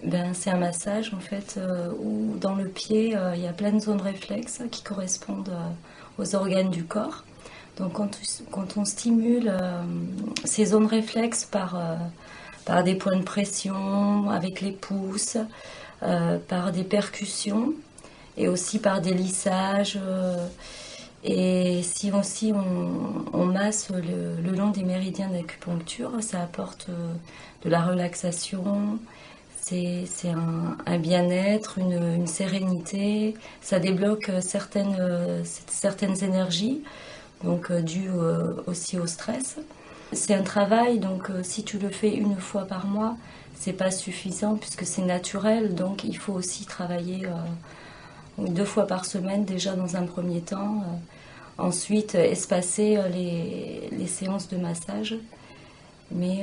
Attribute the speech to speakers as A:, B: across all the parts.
A: Ben, c'est un massage en fait où dans le pied il y a plein de zones réflexes qui correspondent aux organes du corps. Donc quand on stimule ces zones réflexes par des points de pression, avec les pouces, par des percussions et aussi par des lissages. Et si aussi on masse le long des méridiens d'acupuncture, ça apporte de la relaxation, c'est un bien-être, une sérénité, ça débloque certaines énergies, donc dues aussi au stress. C'est un travail, donc si tu le fais une fois par mois, c'est pas suffisant puisque c'est naturel, donc il faut aussi travailler 2 fois par semaine déjà dans un premier temps. Ensuite, espacer les séances de massage. Mais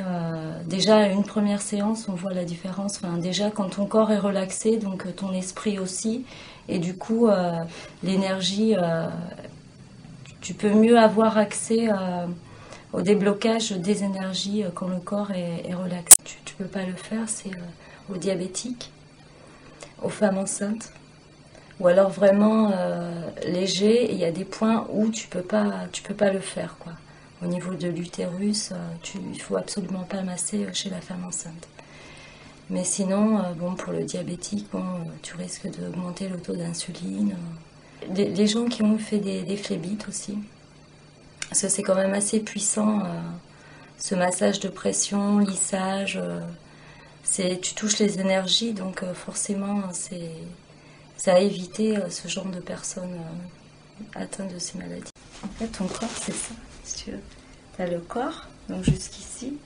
A: déjà, une première séance, on voit la différence. Enfin, déjà, quand ton corps est relaxé, donc ton esprit aussi. Et du coup, l'énergie, tu peux mieux avoir accès au déblocage des énergies quand le corps est relaxé. Tu peux pas le faire, c'est aux diabétiques, aux femmes enceintes. Ou alors vraiment léger, il y a des points où tu peux pas le faire, quoi. Au niveau de l'utérus, il faut absolument pas masser chez la femme enceinte. Mais sinon, bon, pour le diabétique, bon, tu risques d'augmenter le taux d'insuline. Les gens qui ont fait des phlébites aussi, parce que c'est quand même assez puissant, ce massage de pression, lissage, tu touches les énergies, donc forcément, ça a évité ce genre de personnes atteintes de ces maladies. En fait, ton corps, c'est ça, si tu veux. Tu as le corps, donc jusqu'ici,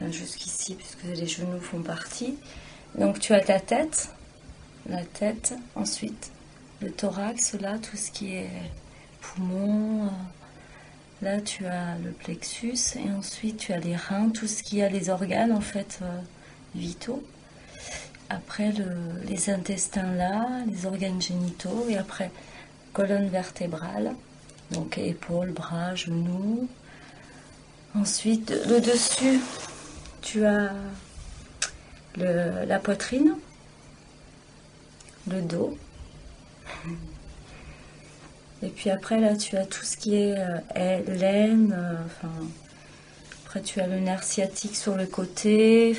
A: puisque les genoux font partie. Donc tu as ta tête, la tête, ensuite le thorax, là, tout ce qui est poumon. Là, tu as le plexus, et ensuite tu as les reins, tout ce qui a les organes, en fait, vitaux. Après, les intestins là, les organes génitaux, et après, colonne vertébrale, donc épaules, bras, genoux. Ensuite, le dessus, tu as la poitrine, le dos. Et puis après, là, tu as tout ce qui est l'aine, enfin... Après, tu as le nerf sciatique sur le côté,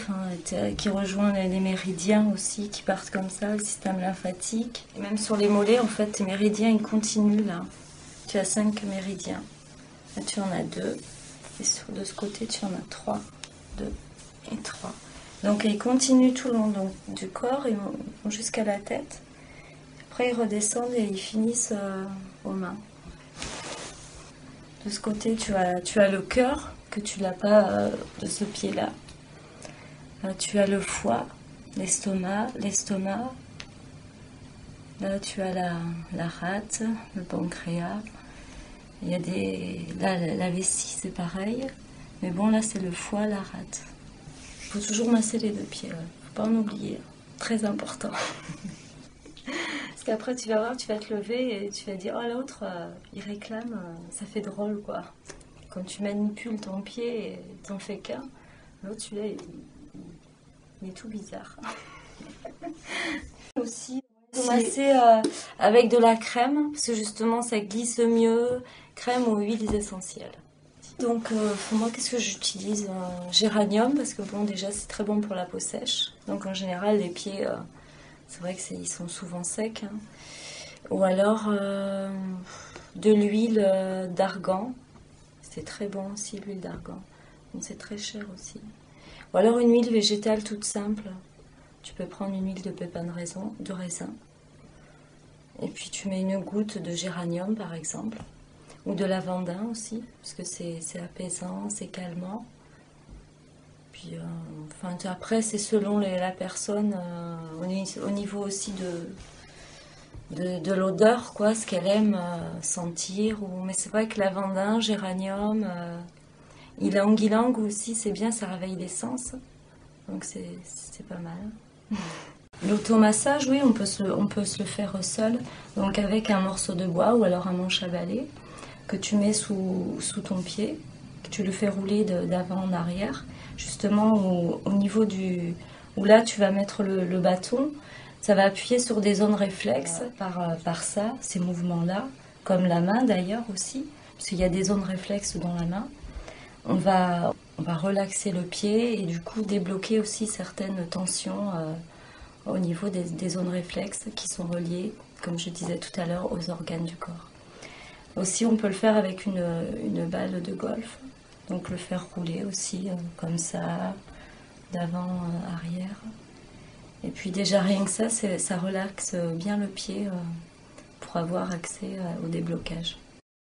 A: qui rejoint les méridiens aussi, qui partent comme ça, le système lymphatique. Et même sur les mollets, en fait, tes méridiens, ils continuent là. Tu as 5 méridiens. Là, tu en as 2. Et de ce côté, tu en as 3. 2 et 3. Donc, ils continuent tout le long du corps, ils vont jusqu'à la tête. Après, ils redescendent et ils finissent aux mains. De ce côté, tu as le cœur, que tu l'as pas de ce pied-là. Tu as le foie, l'estomac. Là, tu as la rate, le pancréas. Il y a la vessie, c'est pareil. Mais bon, là, c'est le foie, la rate. Il faut toujours masser les 2 pieds. Faut pas en oublier. Très important. Parce qu'après, tu vas voir, tu vas te lever et tu vas dire, oh, l'autre, il réclame, ça fait drôle, quoi. Quand tu manipules ton pied et t'en fais qu'un, l'autre, celui-là, il est tout bizarre. Aussi, masser avec de la crème, parce que justement, ça glisse mieux, crème ou huiles essentielles. Donc, pour moi, qu'est-ce que j'utilise? Géranium, parce que bon, déjà, c'est très bon pour la peau sèche. Donc, en général, les pieds, c'est vrai qu'ils sont souvent secs. Hein. Ou alors, de l'huile d'argan. C'est très bon aussi, l'huile d'argan. Donc c'est très cher aussi. Ou alors une huile végétale toute simple. Tu peux prendre une huile de pépins de raisin. Et puis tu mets une goutte de géranium par exemple. Ou de lavandin aussi, parce que c'est apaisant, c'est calmant. Puis après c'est selon la personne, au niveau aussi de l'odeur, quoi, ce qu'elle aime sentir. Mais c'est vrai que lavandin, géranium, ylang-ylang aussi, c'est bien, ça réveille les sens. Donc c'est pas mal. L'automassage, oui, on peut se le faire seul, donc avec un morceau de bois ou alors un manche à balai que tu mets sous ton pied, que tu le fais rouler d'avant en arrière, justement au niveau où là tu vas mettre le bâton, ça va appuyer sur des zones réflexes par ça, ces mouvements-là, comme la main d'ailleurs aussi, parce qu'il y a des zones réflexes dans la main. On va relaxer le pied et du coup débloquer aussi certaines tensions au niveau des zones réflexes qui sont reliées, comme je disais tout à l'heure, aux organes du corps. Aussi, on peut le faire avec une balle de golf, donc le faire rouler aussi comme ça, d'avant, arrière. Et puis déjà rien que ça relaxe bien le pied pour avoir accès au déblocage.